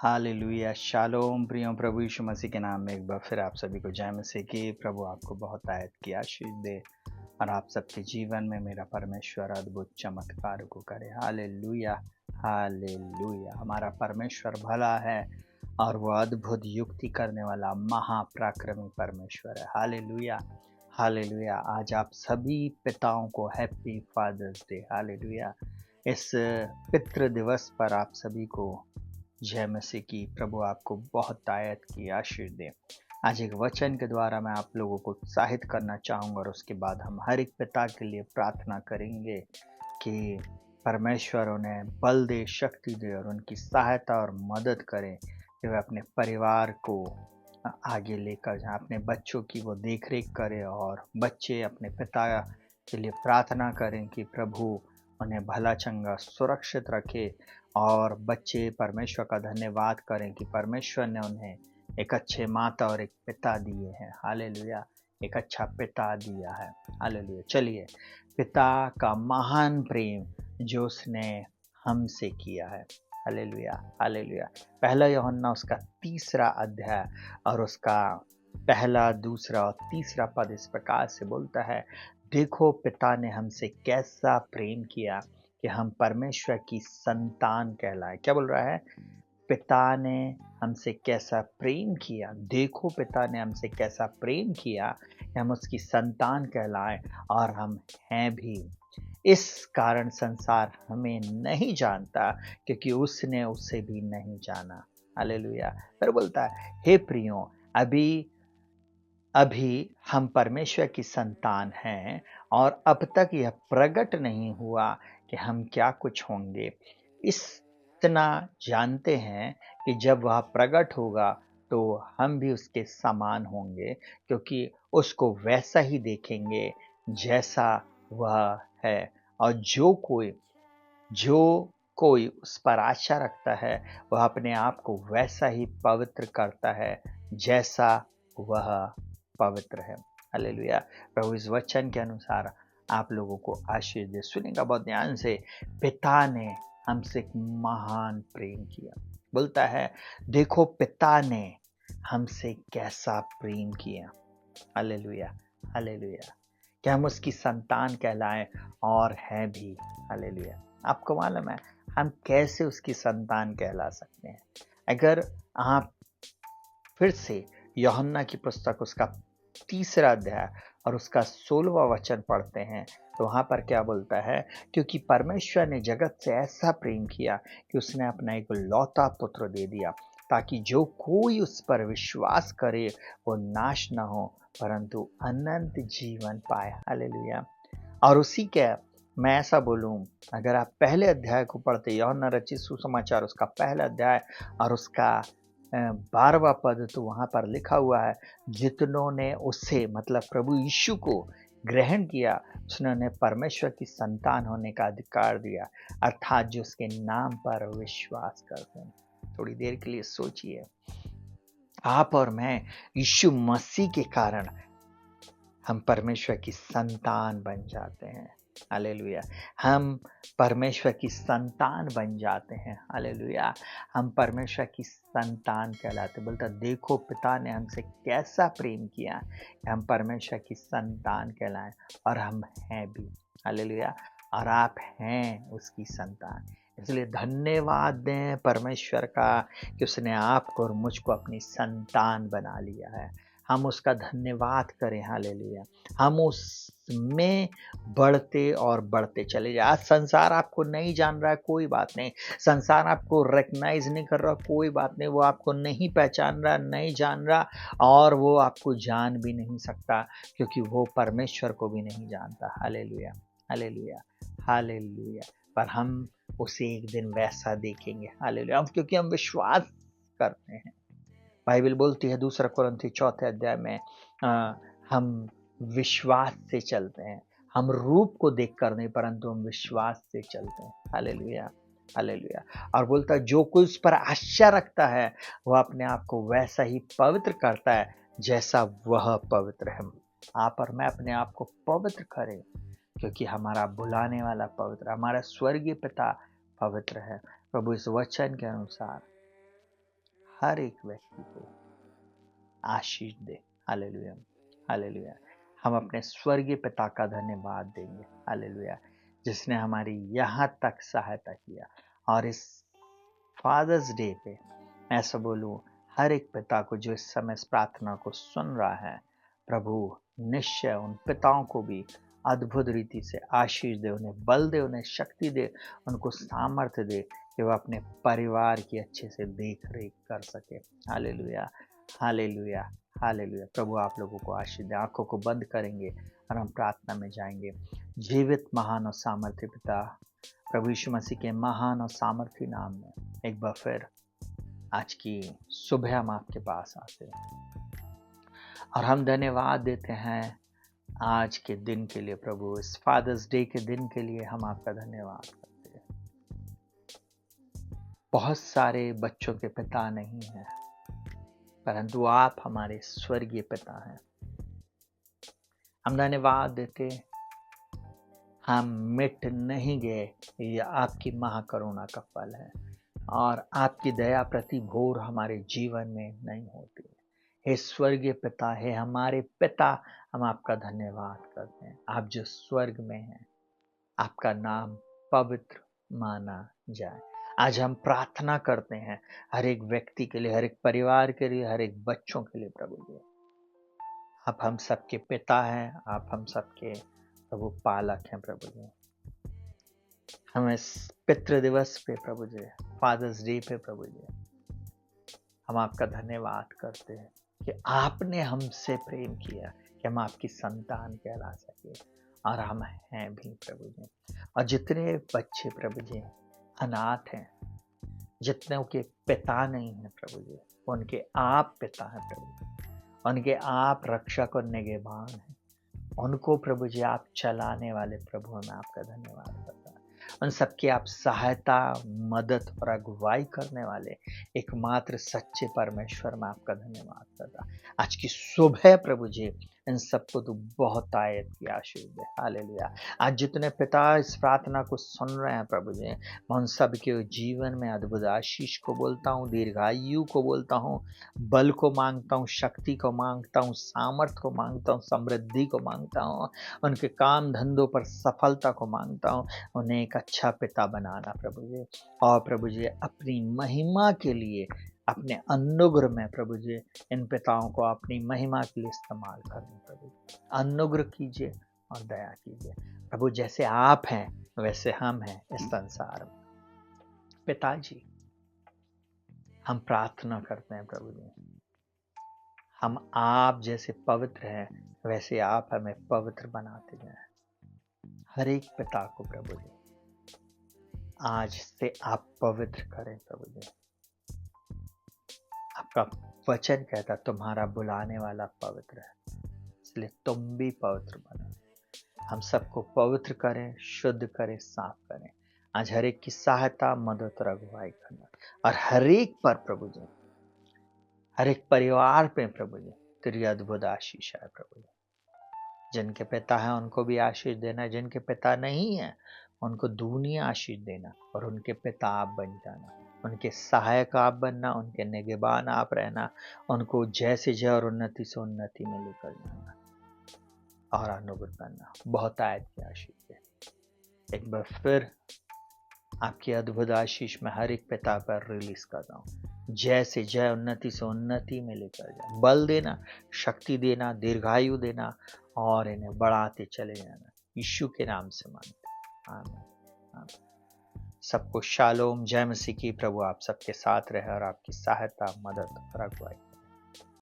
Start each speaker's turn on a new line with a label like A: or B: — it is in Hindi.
A: हालेलुया शालोम प्रियो प्रभु यीशु मसीह के नाम में एक बार फिर आप सभी को जय मसीह की। प्रभु आपको बहुत आयत की आशीष दे और आप सबके जीवन में मेरा परमेश्वर अद्भुत चमत्कार को करे। Hallelujah hallelujah. हमारा परमेश्वर भला है और वो अद्भुत युक्ति करने वाला महापराक्रमी परमेश्वर है। Hallelujah hallelujah. आज आप सभी पिताओं को हैप्पी फादर्स डे। हालेलुया। इस पितृ दिवस पर आप सभी को जय मसीह की। प्रभु आपको बहुत आयत की आशीष दे। आज एक वचन के द्वारा मैं आप लोगों को उत्साहित करना चाहूँगा और उसके बाद हम हर एक पिता के लिए प्रार्थना करेंगे कि परमेश्वर उन्हें बल दे, शक्ति दे और उनकी सहायता और मदद करें कि वे अपने परिवार को आगे लेकर जाएं, अपने बच्चों की वो देख रेख करें और बच्चे अपने पिता के लिए प्रार्थना करें कि प्रभु उन्हें भला चंगा सुरक्षित रखे और बच्चे परमेश्वर का धन्यवाद करें कि परमेश्वर ने उन्हें एक अच्छे माता और एक पिता दिए हैं। हालेलुया। एक अच्छा पिता दिया है। हालेलुया। चलिए, पिता का महान प्रेम जो उसने हमसे किया है। Hallelujah hallelujah. पहला यूहन्ना उसका 3 अध्याय और उसका पहला, दूसरा और तीसरा पद इस प्रकार से बोलता है, देखो पिता ने हमसे कैसा प्रेम किया कि हम परमेश्वर की संतान कहलाए। क्या बोल रहा है? पिता ने हमसे कैसा प्रेम किया। देखो पिता ने हमसे कैसा प्रेम किया कि हम उसकी संतान कहलाए और हम हैं भी। इस कारण संसार हमें नहीं जानता क्योंकि उसने उसे भी नहीं जाना। हालेलुया। फिर बोलता है, हे प्रियो, अभी अभी हम परमेश्वर की संतान हैं और अब तक यह प्रकट नहीं हुआ कि हम क्या कुछ होंगे। इतना जानते हैं कि जब वह प्रकट होगा तो हम भी उसके समान होंगे, क्योंकि उसको वैसा ही देखेंगे जैसा वह है। और जो कोई उस पर आशा रखता है वह अपने आप को वैसा ही पवित्र करता है जैसा वह पवित्र है। हालेलुया। प्रभु इस वचन के अनुसार आप लोगों को आशीष दे। सुनेगा बहुत ध्यान से। पिता ने हमसे एक महान प्रेम किया। बोलता है, देखो पिता ने हमसे कैसा प्रेम किया। Hallelujah hallelujah. कि हम उसकी संतान कहलाएं और हैं भी। हालेलुया। आपको मालूम है हम कैसे उसकी संतान कहला सकते हैं? अगर आप फिर से यूहन्ना की पुस्तक उसका 3 अध्याय और उसका 16वां वचन पढ़ते हैं तो वहाँ पर क्या बोलता है? क्योंकि परमेश्वर ने जगत से ऐसा प्रेम किया कि उसने अपना एक लौता पुत्र दे दिया, ताकि जो कोई उस पर विश्वास करे वो नाश न हो परंतु अनंत जीवन पाए। हालेलुया। और उसी के मैं ऐसा बोलूं, अगर आप पहले अध्याय को पढ़ते, यूहन्ना रचित सुसमाचार उसका पहला अध्याय और उसका 12वां पद, तो वहाँ पर लिखा हुआ है, जितनों ने उसे मतलब प्रभु यीशु को ग्रहण किया उसने उन्हें परमेश्वर की संतान होने का अधिकार दिया, अर्थात जो उसके नाम पर विश्वास करते हैं। थोड़ी देर के लिए सोचिए, आप और मैं यीशु मसीह के कारण हम परमेश्वर की संतान बन जाते हैं। हालेलुया। हम परमेश्वर की संतान बन जाते हैं। हालेलुया। हम परमेश्वर की संतान कहलाते। बोलता, देखो पिता ने हमसे कैसा प्रेम किया कि हम परमेश्वर की संतान कहलाएं और हम हैं भी। हालेलुया। और आप हैं उसकी संतान। इसलिए धन्यवाद दें परमेश्वर का कि उसने आपको और मुझको अपनी संतान बना लिया है। हम उसका धन्यवाद करें। हालेलुया। हम उसमें बढ़ते और बढ़ते चले जाए। आज संसार आपको नहीं जान रहा है, कोई बात नहीं। संसार आपको रिकग्नाइज नहीं कर रहा, कोई बात नहीं। वो आपको नहीं पहचान रहा, नहीं जान रहा और वो आपको जान भी नहीं सकता, क्योंकि वो परमेश्वर को भी नहीं जानता। Hallelujah hallelujah hallelujah. पर हम उसे एक दिन वैसा देखेंगे। हालेलुया। क्योंकि हम विश्वास करते हैं। बाइबल बोलती है 2 कुरिन्थी 4 अध्याय में, हम विश्वास से चलते हैं। हम रूप को देखकर नहीं परंतु हम विश्वास से चलते हैं। Hallelujah hallelujah. और बोलता है, जो कोई उस पर आशा रखता है वह अपने आप को वैसा ही पवित्र करता है जैसा वह पवित्र है। आप और मैं अपने आप को पवित्र करें, क्योंकि हमारा बुलाने वाला पवित्र, हमारा स्वर्गीय पिता पवित्र है। प्रभु इस वचन के अनुसार हर एक व्यक्ति को आशीष दे। Hallelujah, hallelujah. हम अपने स्वर्गीय पिता का धन्यवाद देंगे। हालेलुया, जिसने हमारी यहाँ तक सहायता किया। और इस फादर्स डे पे मैं ऐसा बोलूं, हर एक पिता को जो इस समय इस प्रार्थना को सुन रहा है, प्रभु निश्चय उन पिताओं को भी अद्भुत रीति से आशीष दे, उन्हें बल दे, उन्हें शक्ति दे, उनको सामर्थ्य दे कि वह अपने परिवार की अच्छे से देख रेख कर सके। Hallelujah, hallelujah, hallelujah. प्रभु आप लोगों को आशीष दे। आंखों को बंद करेंगे और हम प्रार्थना में जाएंगे। जीवित महान और सामर्थ्य पिता, प्रभु यीशु मसीह के महान और सामर्थ्य नाम में एक बार फिर आज की सुबह हम आपके पास आते हैं और हम धन्यवाद देते हैं आज के दिन के लिए। प्रभु इस फादर्स डे के दिन के लिए हम आपका धन्यवाद करते हैं। बहुत सारे बच्चों के पिता नहीं हैं, परंतु आप हमारे स्वर्गीय पिता हैं। हम धन्यवाद देते, हम मिट नहीं गए, ये आपकी महाकरुणा का फल है और आपकी दया प्रति भोर हमारे जीवन में नहीं होती। हे स्वर्गीय पिता, हे हमारे पिता, हम आपका धन्यवाद करते हैं। आप जो स्वर्ग में हैं, आपका नाम पवित्र माना जाए। आज हम प्रार्थना करते हैं हर एक व्यक्ति के लिए, हर एक परिवार के लिए, हर एक बच्चों के लिए। प्रभु जी, आप हम सबके पिता हैं, आप हम सबके प्रभु पालक हैं। प्रभु जी, हम इस पितृ दिवस पे प्रभु जी, फादर्स डे पे प्रभु जी, हम आपका धन्यवाद करते हैं कि आपने हमसे प्रेम किया कि हम आपकी संतान कहला सके, और हम हैं भी प्रभु जी। और जितने बच्चे प्रभु जी अनाथ हैं, जितने के पिता नहीं है प्रभु जी, उनके आप पिता हैं प्रभु जी, उनके आप रक्षक और निगहबान हैं। उनको प्रभु जी आप चलाने वाले प्रभु, मैं आपका धन्यवाद करता हूँ। उन सबकी आप सहायता, मदद और अगुवाई करने वाले एकमात्र सच्चे परमेश्वर, मैं आपका धन्यवाद करता। आज की सुबह प्रभु जी इन सबको तो बहुत आयत की आशीष दे। हालेलुया। आज जितने पिता इस प्रार्थना को सुन रहे हैं प्रभु जी, मैं उन सब के जीवन में अद्भुत आशीष को बोलता हूँ, दीर्घायु को बोलता हूँ, बल को मांगता हूँ, शक्ति को मांगता हूँ, सामर्थ को मांगता हूँ, समृद्धि को मांगता हूँ, उनके काम धंधों पर सफलता को मांगता हूँ। उन्हें एक अच्छा पिता बनाना प्रभु जी, और प्रभु जी अपनी महिमा के लिए, अपने अनुग्रह में प्रभु जी इन पिताओं को अपनी महिमा के लिए इस्तेमाल करना। प्रभु अनुग्रह कीजिए और दया कीजिए प्रभु। जैसे आप हैं वैसे हम हैं इस संसार में। पिताजी, हम प्रार्थना करते हैं प्रभु जी, हम आप जैसे पवित्र हैं वैसे आप हमें पवित्र बनाते जाएं। हर एक पिता को प्रभु जी आज से आप पवित्र करें प्रभु जी। आपका वचन कहता तुम्हारा बुलाने वाला पवित्र है, इसलिए तुम भी पवित्र बनो। हम सबको पवित्र करें, शुद्ध करें, साफ करें। आज हर एक की सहायता, मदद और अगुवाई करना, और हर एक पर प्रभु जी, हर एक परिवार पे प्रभु जी तेरी अद्भुत आशीष है प्रभु जी। जिनके पिता हैं उनको भी आशीष देना, जिनके पिता नहीं है उनको दूनी आशीष देना, और उनके पिता आप बन जाना, उनके सहायक आप बनना, उनके निगहबान आप रहना, उनको जैसे जय और उन्नति से उन्नति में लेकर जाना और अनुग्रह करना। बहुत आयत की आशीष है। एक बार फिर आपकी अद्भुत आशीष में हर एक पिता पर रिलीज कर रहा हूँ। जैसे जय उन्नति से उन्नति में लेकर जाए, बल देना, शक्ति देना, दीर्घायु देना, और इन्हें बढ़ाते चले जाना। यीशु के नाम से मांगते, आमीन। सबको शालोम, जय मसीह की। प्रभु आप सबके साथ रहे और आपकी सहायता, मदद और अगुवाई